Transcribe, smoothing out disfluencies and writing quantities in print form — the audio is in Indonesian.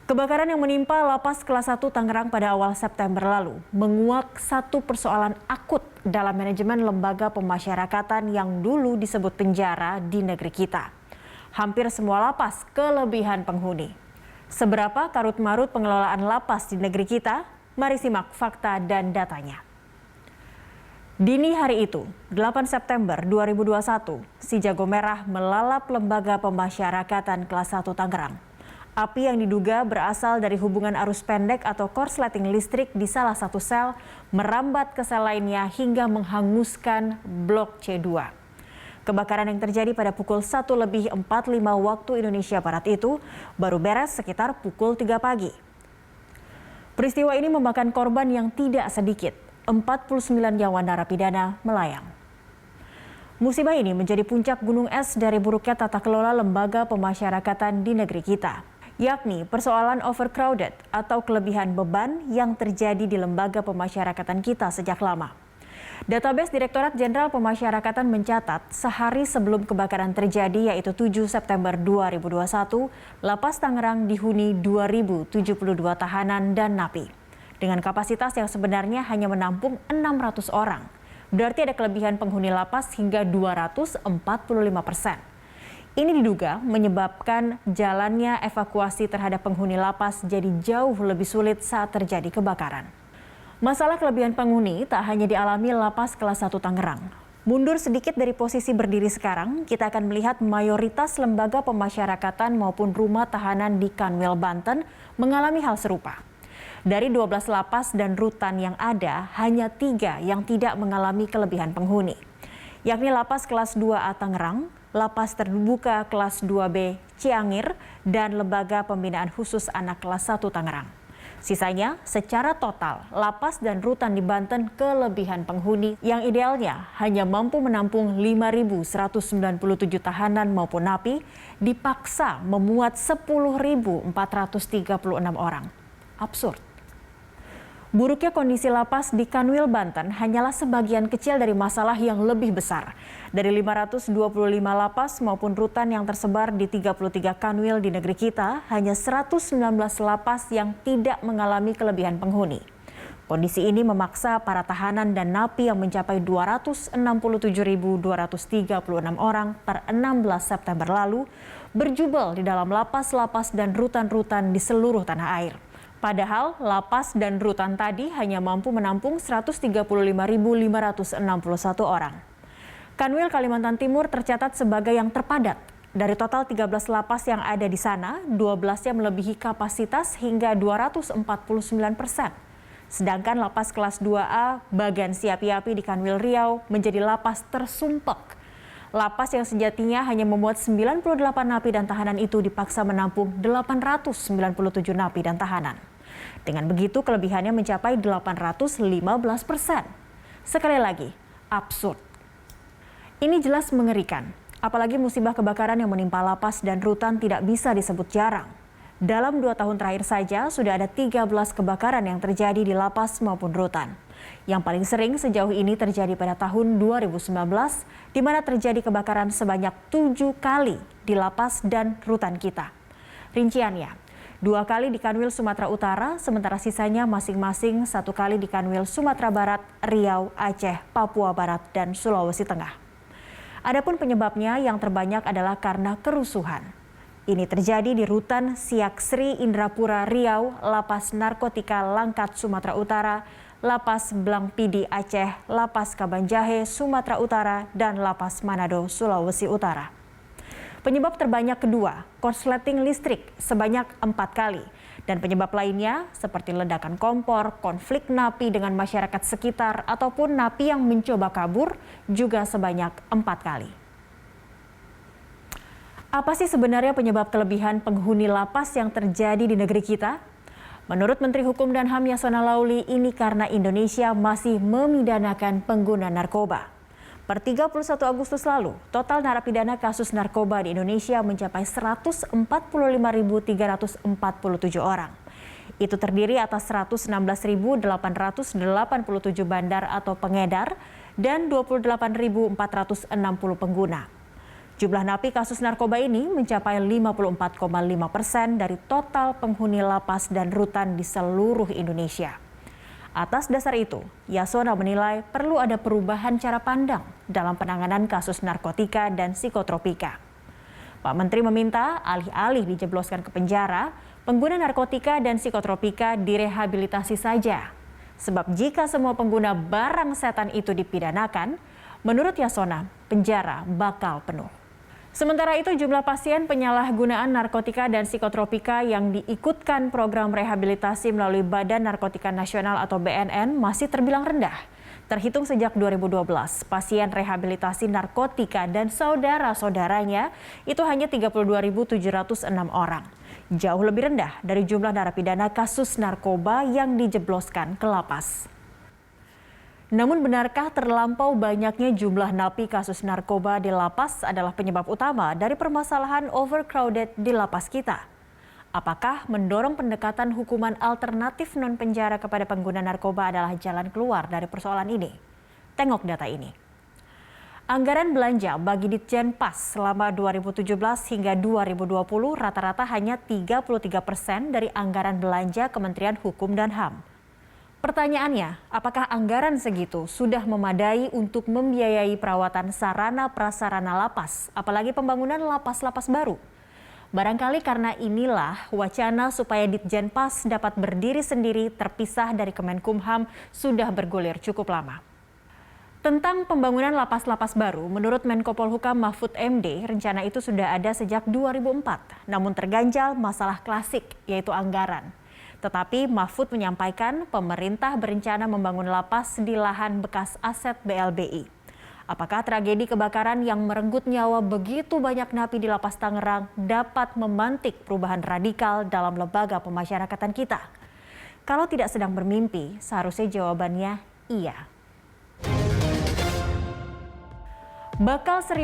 Kebakaran yang menimpa Lapas Kelas 1 Tangerang pada awal September lalu menguak satu persoalan akut dalam manajemen lembaga pemasyarakatan yang dulu disebut penjara di negeri kita. Hampir semua lapas kelebihan penghuni. Seberapa karut-marut pengelolaan lapas di negeri kita? Mari simak fakta dan datanya. Dini hari itu, 8 September 2021, si jago merah melalap lembaga pemasyarakatan Kelas 1 Tangerang. Api yang diduga berasal dari hubungan arus pendek atau korsleting listrik di salah satu sel merambat ke sel lainnya hingga menghanguskan blok C2. Kebakaran yang terjadi pada pukul 1:45 waktu Indonesia Barat itu baru beres sekitar pukul 3 pagi. Peristiwa ini memakan korban yang tidak sedikit, 49 nyawa narapidana melayang. Musibah ini menjadi puncak gunung es dari buruknya tata kelola lembaga pemasyarakatan di negeri kita, yakni persoalan overcrowded atau kelebihan beban yang terjadi di lembaga pemasyarakatan kita sejak lama. Database Direktorat Jenderal Pemasyarakatan mencatat sehari sebelum kebakaran terjadi yaitu 7 September 2021, Lapas Tangerang dihuni 2.072 tahanan dan napi. Dengan kapasitas yang sebenarnya hanya menampung 600 orang. Berarti ada kelebihan penghuni lapas hingga 245%. Ini diduga menyebabkan jalannya evakuasi terhadap penghuni lapas jadi jauh lebih sulit saat terjadi kebakaran. Masalah kelebihan penghuni tak hanya dialami Lapas Kelas 1 Tangerang. Mundur sedikit dari posisi berdiri sekarang, kita akan melihat mayoritas lembaga pemasyarakatan maupun rumah tahanan di Kanwil, Banten mengalami hal serupa. Dari 12 lapas dan rutan yang ada, hanya 3 yang tidak mengalami kelebihan penghuni, yakni Lapas Kelas 2A Tangerang, Lapas Terbuka Kelas 2B Ciangir, dan Lembaga Pembinaan Khusus Anak Kelas 1 Tangerang. Sisanya secara total lapas dan rutan di Banten kelebihan penghuni yang idealnya hanya mampu menampung 5.197 tahanan maupun napi dipaksa memuat 10.436 orang. Absurd. Buruknya kondisi lapas di Kanwil, Banten hanyalah sebagian kecil dari masalah yang lebih besar. Dari 525 lapas maupun rutan yang tersebar di 33 kanwil di negeri kita, hanya 119 lapas yang tidak mengalami kelebihan penghuni. Kondisi ini memaksa para tahanan dan napi yang mencapai 267.236 orang per 16 September lalu berjubel di dalam lapas-lapas dan rutan-rutan di seluruh tanah air. Padahal lapas dan rutan tadi hanya mampu menampung 135.561 orang. Kanwil Kalimantan Timur tercatat sebagai yang terpadat. Dari total 13 lapas yang ada di sana, 12-nya melebihi kapasitas hingga 249%. Sedangkan Lapas Kelas 2A Bagan Siapi-Api di Kanwil Riau menjadi lapas tersumpek. Lapas yang sejatinya hanya memuat 98 napi dan tahanan itu dipaksa menampung 897 napi dan tahanan. Dengan begitu kelebihannya mencapai 815%. Sekali lagi, absurd. Ini jelas mengerikan, apalagi musibah kebakaran yang menimpa lapas dan rutan tidak bisa disebut jarang. Dalam 2 tahun terakhir saja sudah ada 13 kebakaran yang terjadi di lapas maupun rutan. Yang paling sering sejauh ini terjadi pada tahun 2019, di mana terjadi kebakaran sebanyak 7 kali di lapas dan rutan kita. Rinciannya, 2 kali di Kanwil Sumatera Utara, sementara sisanya masing-masing 1 kali di Kanwil Sumatera Barat, Riau, Aceh, Papua Barat, dan Sulawesi Tengah. Adapun penyebabnya yang terbanyak adalah karena kerusuhan. Ini terjadi di Rutan Siak Sri Indrapura Riau, Lapas Narkotika Langkat Sumatera Utara, Lapas Blang Pidi Aceh, Lapas Kabanjahe Sumatera Utara, dan Lapas Manado Sulawesi Utara. Penyebab terbanyak kedua, korsleting listrik sebanyak 4 kali. Dan penyebab lainnya seperti ledakan kompor, konflik napi dengan masyarakat sekitar, ataupun napi yang mencoba kabur juga sebanyak 4 kali. Apa sih sebenarnya penyebab kelebihan penghuni lapas yang terjadi di negeri kita? Menurut Menteri Hukum dan HAM Yasona Laoly, ini karena Indonesia masih memidanakan pengguna narkoba. Per 31 Agustus lalu, total narapidana kasus narkoba di Indonesia mencapai 145.347 orang. Itu terdiri atas 116.887 bandar atau pengedar dan 28.460 pengguna. Jumlah napi kasus narkoba ini mencapai 54,5% dari total penghuni lapas dan rutan di seluruh Indonesia. Atas dasar itu, Yasona menilai perlu ada perubahan cara pandang dalam penanganan kasus narkotika dan psikotropika. Pak Menteri meminta alih-alih dijebloskan ke penjara, pengguna narkotika dan psikotropika direhabilitasi saja. Sebab jika semua pengguna barang setan itu dipidanakan, menurut Yasona, penjara bakal penuh. Sementara itu, jumlah pasien penyalahgunaan narkotika dan psikotropika yang diikutkan program rehabilitasi melalui Badan Narkotika Nasional atau BNN masih terbilang rendah. Terhitung sejak 2012, pasien rehabilitasi narkotika dan saudara-saudaranya itu hanya 32.706 orang. Jauh lebih rendah dari jumlah narapidana kasus narkoba yang dijebloskan ke lapas. Namun benarkah terlampau banyaknya jumlah napi kasus narkoba di lapas adalah penyebab utama dari permasalahan overcrowded di lapas kita? Apakah mendorong pendekatan hukuman alternatif non-penjara kepada pengguna narkoba adalah jalan keluar dari persoalan ini? Tengok data ini. Anggaran belanja bagi Ditjen Pas selama 2017 hingga 2020 rata-rata hanya 33% dari anggaran belanja Kementerian Hukum dan HAM. Pertanyaannya, apakah anggaran segitu sudah memadai untuk membiayai perawatan sarana prasarana lapas, apalagi pembangunan lapas-lapas baru? Barangkali karena inilah wacana supaya Ditjen Pas dapat berdiri sendiri terpisah dari Kemenkumham sudah bergulir cukup lama. Tentang pembangunan lapas-lapas baru, menurut Menko Polhukam Mahfud MD, rencana itu sudah ada sejak 2004, namun terganjal masalah klasik, yaitu anggaran. Tetapi Mahfud menyampaikan pemerintah berencana membangun lapas di lahan bekas aset BLBI. Apakah tragedi kebakaran yang merenggut nyawa begitu banyak napi di lapas Tangerang dapat memantik perubahan radikal dalam lembaga pemasyarakatan kita? Kalau tidak sedang bermimpi, seharusnya jawabannya iya. Bakal